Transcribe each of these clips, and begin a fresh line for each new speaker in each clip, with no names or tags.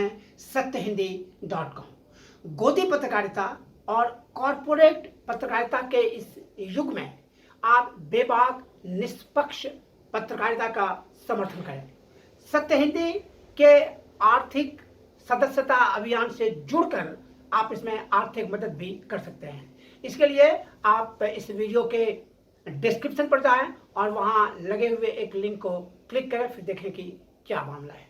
हैं सत्यहिंदी.com। गोदी पत्रकारिता और कॉरपोरेट पत्रकारिता के इस युग में आप बेबाक निष्पक्ष पत्रकारिता का समर्थन करें। सत्य हिंदी के आर्थिक सदस्यता अभियान से जुड़कर आप इसमें आर्थिक मदद भी कर सकते हैं। इसके लिए आप इस वीडियो के डिस्क्रिप्शन पर जाएं और वहां लगे हुए एक लिंक को क्लिक करें, फिर देखें कि क्या मामला है।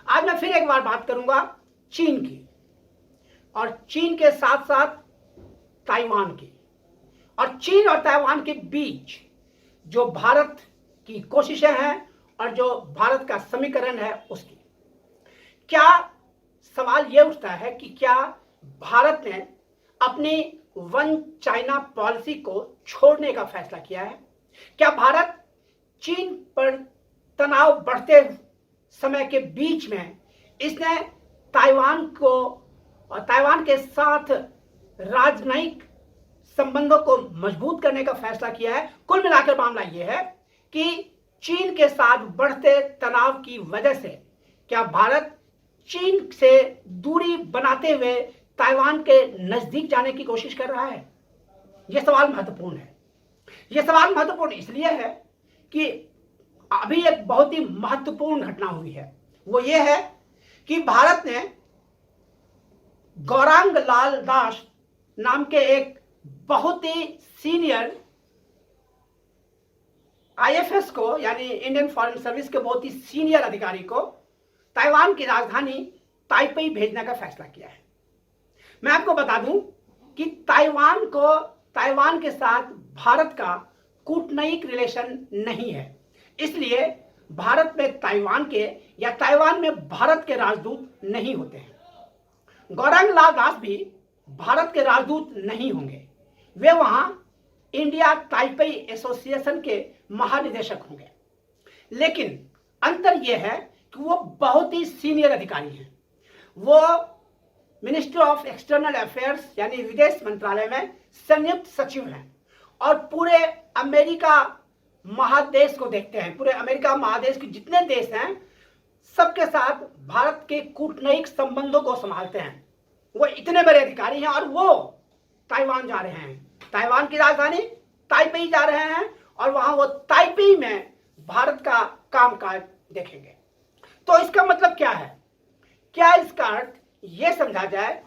आज मैं फिर एक बार बात करूंगा चीन की, और चीन के साथ साथ ताइवान की, और चीन और ताइवान के बीच जो भारत की कोशिशें हैं और जो भारत का समीकरण है उसकी। क्या सवाल यह उठता है कि क्या भारत ने अपनी वन चाइना पॉलिसी को छोड़ने का फैसला किया है? क्या भारत चीन पर तनाव बढ़ते समय के बीच में इसने ताइवान को और ताइवान के साथ राजनयिक संबंधों को मजबूत करने का फैसला किया है? कुल मिलाकर मामला यह है कि चीन के साथ बढ़ते तनाव की वजह से क्या भारत चीन से दूरी बनाते हुए ताइवान के नजदीक जाने की कोशिश कर रहा है? यह सवाल महत्वपूर्ण है। यह सवाल महत्वपूर्ण इसलिए है कि अभी एक बहुत ही महत्वपूर्ण घटना हुई है। वो ये है कि भारत ने गौरांग लाल दास नाम के एक बहुत ही सीनियर आईएफएस को, यानी इंडियन फॉरेन सर्विस के बहुत ही सीनियर अधिकारी को ताइवान की राजधानी ताइपेई भेजने का फैसला किया है। मैं आपको बता दूं कि ताइवान के साथ भारत का कूटनैतिक रिलेशन नहीं है, इसलिए भारत में ताइवान के या ताइवान में भारत के राजदूत नहीं होते हैं। गौरांग लाल दास भी भारत के राजदूत नहीं होंगे, वे वहां इंडिया ताइपेई एसोसिएशन के महानिदेशक होंगे। लेकिन अंतर यह है कि वो बहुत ही सीनियर अधिकारी हैं। वो मिनिस्ट्री ऑफ एक्सटर्नल अफेयर्स यानी विदेश मंत्रालय में संयुक्त सचिव हैं और पूरे अमेरिका महादेश को देखते हैं। पूरे अमेरिका महादेश के जितने देश हैं सबके साथ भारत के कूटनैतिक संबंधों को संभालते हैं। वो इतने बड़े अधिकारी हैं और वो ताइवान जा रहे हैं, ताइवान की राजधानी ताइपेई जा रहे हैं और वहां वो ताइपेई में भारत का कामकाज देखेंगे। तो इसका मतलब क्या है? क्या इसका अर्थ यह समझा जाए,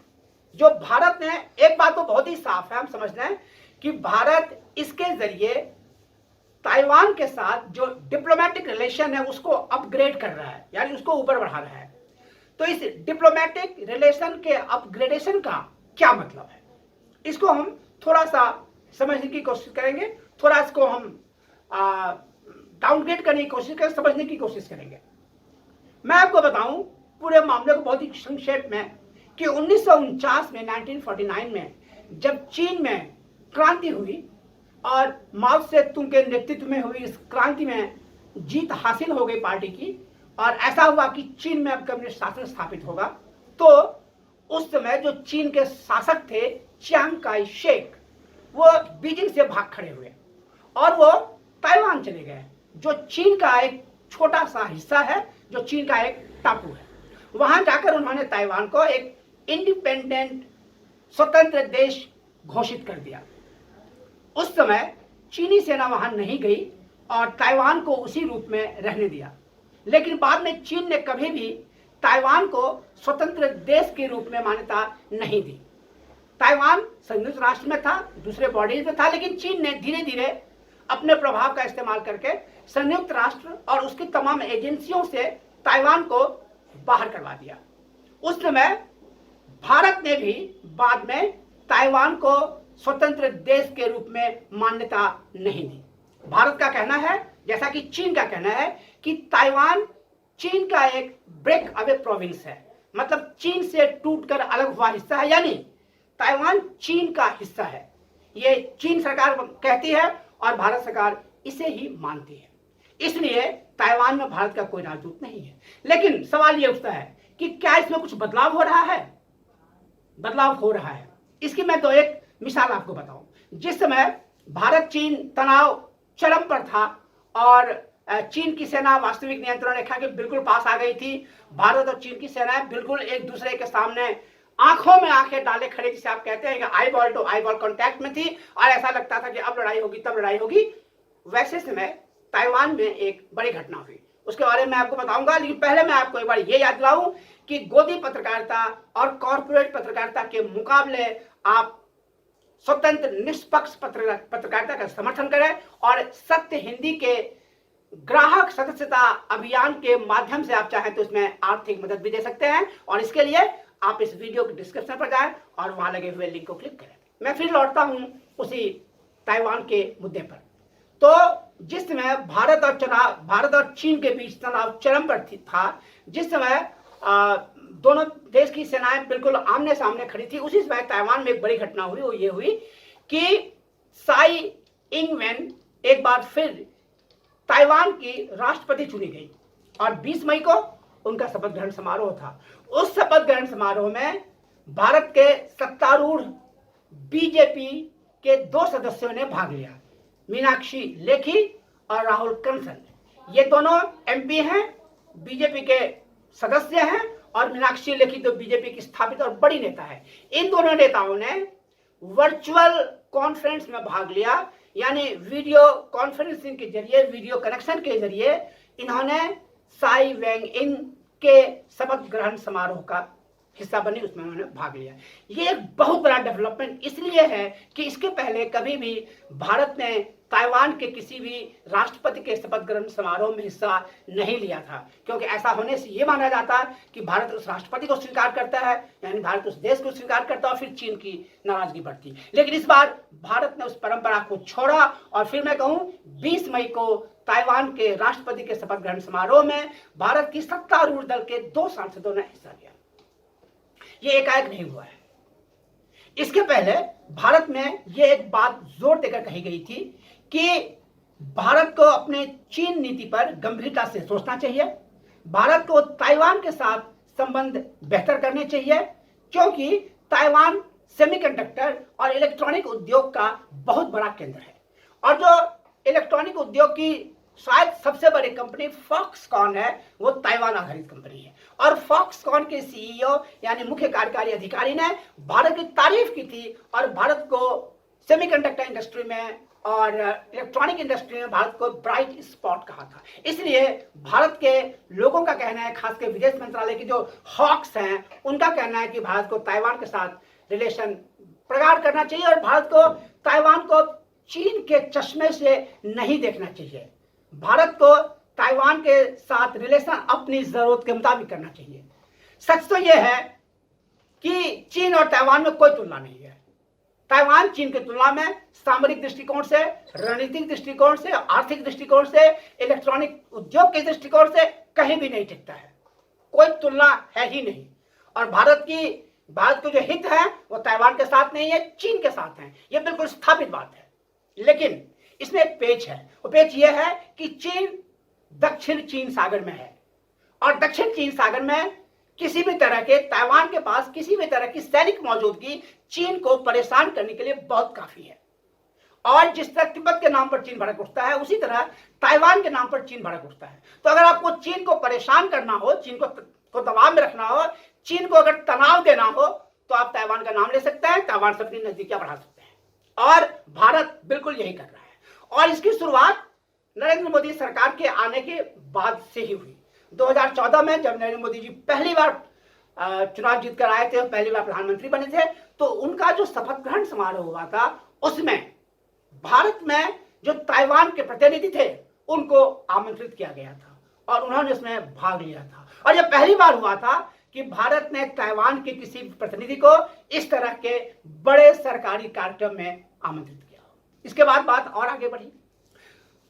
जो भारत ने, एक बात तो बहुत ही साफ है, हम समझ रहे हैं कि भारत इसके जरिए ताइवान के साथ जो डिप्लोमेटिक रिलेशन है उसको अपग्रेड कर रहा है, यानी उसको ऊपर बढ़ा रहा है। तो इस डिप्लोमेटिक रिलेशन के अपग्रेडेशन का क्या मतलब है, इसको हम थोड़ा सा समझने की कोशिश करेंगे, थोड़ा इसको हम डाउनग्रेड करने की कोशिश करेंगे, समझने की कोशिश करेंगे। मैं आपको बताऊं पूरे मामले को बहुत ही संक्षेप में कि 1949 में 1949 में जब चीन में क्रांति हुई और माओ से तुंग के नेतृत्व में हुई इस क्रांति में जीत हासिल हो गई पार्टी की, और ऐसा हुआ कि चीन में अब कम्युनिस्ट शासन स्थापित होगा, तो उस समय जो चीन के शासक थे चियांग काई शेक, वो बीजिंग से भाग खड़े हुए और वो ताइवान चले गए, जो चीन का एक छोटा सा हिस्सा है, जो चीन का एक टापू है। वहां जाकर उन्होंने ताइवान को एक इंडिपेंडेंट स्वतंत्र देश घोषित कर दिया। उस समय चीनी सेना वहां नहीं गई और ताइवान को उसी रूप में रहने दिया। लेकिन बाद में चीन ने कभी भी ताइवान को स्वतंत्र देश के रूप में मान्यता नहीं दी। ताइवान संयुक्त राष्ट्र में था, दूसरे बॉडीज में था, लेकिन चीन ने धीरे धीरे अपने प्रभाव का इस्तेमाल करके संयुक्त राष्ट्र और उसकी तमाम एजेंसियों से ताइवान को बाहर करवा दिया। उस समय भारत ने भी बाद में ताइवान को स्वतंत्र देश के रूप में मान्यता नहीं दी। भारत का कहना है, जैसा कि चीन का कहना है, कि ताइवान चीन का एक ब्रेक अवे प्रोविंस है, मतलब चीन से टूटकर अलग हुआ हिस्सा है, यानी ताइवान चीन का हिस्सा है। ये चीन सरकार कहती है और भारत सरकार इसे ही मानती है। इसलिए ताइवान में भारत का कोई राजदूत नहीं है। लेकिन सवाल ये उठता है कि क्या इसमें कुछ बदलाव हो रहा है? बदलाव हो रहा है। इसकी मैं तो एक मिसाल आपको बताऊं। जिस समय भारत चीन तनाव चरम पर था और चीन की सेना वास्तविक नियंत्रण रेखा के बिल्कुल पास आ गई थी। भारत और चीन की सेनाएं बिल्कुल एक दूसरे के सामने आंखों में आंखें डाले खड़े, जिसे आप कहते हैं कि eyeball to eyeball contact में थी, और ऐसा लगता था कि अब लड़ाई होगी तब लड़ाई होगी। वैसे समय ताइवान में एक बड़ी घटना हुई, उसके बारे में आपको बताऊंगा, लेकिन पहले मैं आपको एक बार ये याद दिलाऊं कि गोदी पत्रकारिता और कॉर्पोरेट पत्रकारिता के मुकाबले आप स्वतंत्र निष्पक्ष पत्रकारिता का समर्थन करें और सत्य हिंदी के ग्राहक सदस्यता अभियान के माध्यम से आप चाहें तो इसमें आर्थिक मदद भी दे सकते हैं। और इसके लिए आप इस वीडियो के डिस्क्रिप्शन पर जाएं और वहां लगे हुए लिंक को क्लिक करें। मैं फिर लौटता हूं उसी ताइवान के मुद्दे पर। तो जिस समय भारत और चीन के बीच तनाव चरम पर था, जिस समय दोनों देश की सेनाएं बिल्कुल आमने सामने खड़ी थी, उसी समय ताइवान में एक बड़ी घटना हुई। वो ये हुई कि साई इंग-वेन एक बार फिर ताइवान की राष्ट्रपति चुनी गई और 20 मई को उनका शपथ ग्रहण समारोह था। उस शपथ ग्रहण समारोह में भारत के सत्तारूढ़ बीजेपी के 2 सदस्यों ने भाग लिया, मीनाक्षी लेखी और राहुल कंसन। ये दोनों एमपी हैं, बीजेपी के सदस्य हैं, और मीनाक्षी लेखी तो बीजेपी की स्थापित और बड़ी नेता है। इन दोनों नेताओं ने वर्चुअल कॉन्फ्रेंस में भाग लिया, यानी वीडियो कॉन्फ्रेंसिंग के जरिए, वीडियो कनेक्शन के जरिए इन्होंने साई वेंग इन के शपथ ग्रहण समारोह का हिस्सा बनी, उसमें उन्होंने भाग लिया। ये एक बहुत बड़ा डेवलपमेंट इसलिए है कि इसके पहले कभी भी भारत ने ताइवान के किसी भी राष्ट्रपति के शपथ ग्रहण समारोह में हिस्सा नहीं लिया था, क्योंकि ऐसा होने से ये माना जाता है कि भारत उस राष्ट्रपति को स्वीकार करता है, यानी भारत उस देश को स्वीकार करता है और फिर चीन की नाराजगी बढ़ती। लेकिन इस बार भारत ने उस परंपरा को छोड़ा और फिर मैं कहूं 20 मई को ताइवान के राष्ट्रपति के शपथ ग्रहण समारोह में भारत की सत्तारूढ़ दल के 2 सांसदों ने हिस्सा लिया। ये एकाएक नहीं हुआ है। इसके पहले भारत में यह एक बात जोर देकर कही गई थी कि भारत को अपने चीन नीति पर गंभीरता से सोचना चाहिए, भारत को ताइवान के साथ संबंध बेहतर करने चाहिए, क्योंकि ताइवान सेमीकंडक्टर और इलेक्ट्रॉनिक उद्योग का बहुत बड़ा केंद्र है। और जो इलेक्ट्रॉनिक उद्योग की शायद सबसे बड़ी कंपनी फॉक्सकॉन है, वो ताइवान आधारित कंपनी है। और फॉक्सकॉन के सीईओ यानी मुख्य कार्यकारी अधिकारी ने भारत की तारीफ की थी और भारत को सेमीकंडक्टर इंडस्ट्री में और इलेक्ट्रॉनिक इंडस्ट्री में भारत को ब्राइट स्पॉट कहा था। इसलिए भारत के लोगों का कहना है, खासकर विदेश मंत्रालय के जो हॉक्स हैं, उनका कहना है कि भारत को ताइवान के साथ रिलेशन प्रगाढ़ करना चाहिए और भारत को ताइवान को चीन के चश्मे से नहीं देखना चाहिए। भारत को ताइवान के साथ रिलेशन अपनी जरूरत के मुताबिक करना चाहिए। सच तो यह है कि चीन और ताइवान में कोई तुलना नहीं है। ताइवान चीन की तुलना में सामरिक दृष्टिकोण से, रणनीतिक दृष्टिकोण से, आर्थिक दृष्टिकोण से, इलेक्ट्रॉनिक उद्योग के दृष्टिकोण से कहीं भी नहीं टिकता है। कोई तुलना है ही नहीं। और भारत के जो हित है वो ताइवान के साथ नहीं है, चीन के साथ है। ये बिल्कुल स्थापित बात है। लेकिन इसमें एक पेच है। वो पेच ये है कि चीन दक्षिण चीन सागर में है और दक्षिण चीन सागर में किसी भी तरह के ताइवान के पास किसी भी तरह की सैनिक मौजूदगी चीन को परेशान करने के लिए बहुत काफी है। और जिस तरह तिब्बत के नाम पर चीन भड़क उठता है, उसी तरह ताइवान के नाम पर चीन भड़क उठता है। तो अगर आपको चीन को परेशान करना हो, चीन को दबाव में रखना हो, चीन को अगर तनाव देना हो, तो आप ताइवान का नाम ले सकते हैं, ताइवान से अपनी नजदीकियां बढ़ा सकते हैं। और भारत बिल्कुल यही कर रहा है। और इसकी शुरुआत नरेंद्र मोदी सरकार के आने के बाद से ही हुई। 2014 में जब नरेंद्र मोदी जी पहली बार चुनाव जीत कर आए थे और पहली बार प्रधानमंत्री बने थे, तो उनका जो शपथ ग्रहण समारोह हुआ था, उसमें भारत में जो ताइवान के प्रतिनिधि थे उनको आमंत्रित किया गया था और उन्होंने उसमें भाग लिया था। और यह पहली बार हुआ था कि भारत ने ताइवान के किसी प्रतिनिधि को इस तरह के बड़े सरकारी कार्यक्रम में आमंत्रित किया। इसके बाद बात और आगे बढ़ी।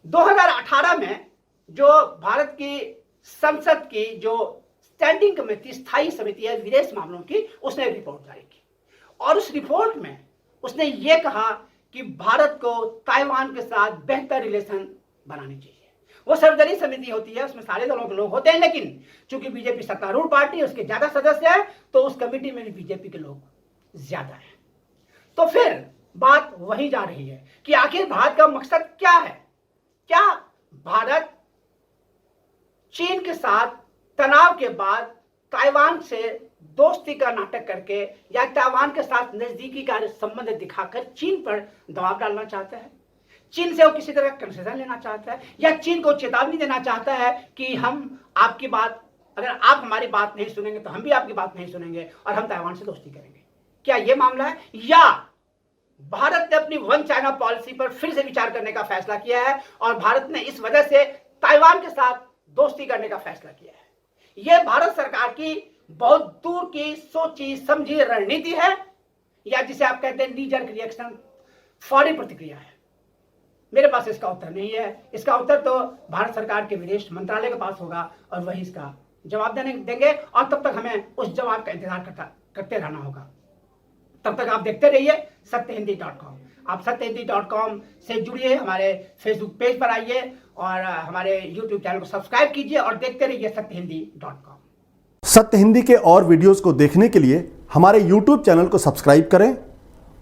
2018 में जो भारत की संसद की जो स्टैंडिंग कमेटी, स्थायी समिति है विदेश मामलों की, उसने एक रिपोर्ट जारी की और उस रिपोर्ट में उसने ये कहा कि भारत को ताइवान के साथ बेहतर रिलेशन बनाने चाहिए। वो सर्वदलीय समिति होती है, उसमें सारे दलों के लोग होते हैं, लेकिन चूंकि बीजेपी सत्तारूढ़ पार्टी, उसके ज्यादा सदस्य हैं, तो उस कमेटी में भी बीजेपी के लोग ज्यादा हैं। तो फिर बात वहीं जा रही है कि आखिर भारत का मकसद क्या है। क्या भारत चीन के साथ तनाव के बाद ताइवान से दोस्ती का नाटक करके या ताइवान के साथ नजदीकी का संबंध दिखाकर चीन पर दबाव डालना चाहता है, चीन से वो किसी तरह कंसेशन लेना चाहता है, या चीन को चेतावनी देना चाहता है कि हम आपकी बात, अगर आप हमारी बात नहीं सुनेंगे तो हम भी आपकी बात नहीं सुनेंगे और हम ताइवान से दोस्ती करेंगे। क्या यह मामला है, या भारत ने अपनी वन चाइना पॉलिसी पर फिर से विचार करने का फैसला किया है और भारत ने इस वजह से ताइवान के साथ दोस्ती करने का फैसला किया है? यह भारत सरकार की बहुत दूर की सोची समझी रणनीति है, या जिसे आप कहते हैं नी जर्क रिएक्शन, फौरी प्रतिक्रिया है? मेरे पास इसका उत्तर नहीं है। इसका उत्तर तो भारत सरकार के विदेश मंत्रालय के पास होगा और वही इसका जवाब देंगे, और तब तक हमें उस जवाब का इंतजार करते रहना होगा। तब तक आप देखते रहिए सत्यहिंदी.com। आप सत्यहिंदी.com से जुड़िए, हमारे फेसबुक पेज पर आइए और हमारे यूट्यूब चैनल को सब्सक्राइब कीजिए और देखते रहिए सत्यहिंदी.com।
सत्य हिंदी के और वीडियोस को देखने के लिए हमारे यूट्यूब चैनल को सब्सक्राइब करें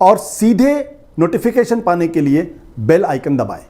और सीधे नोटिफिकेशन पाने के लिए बेल आइकन दबाएं।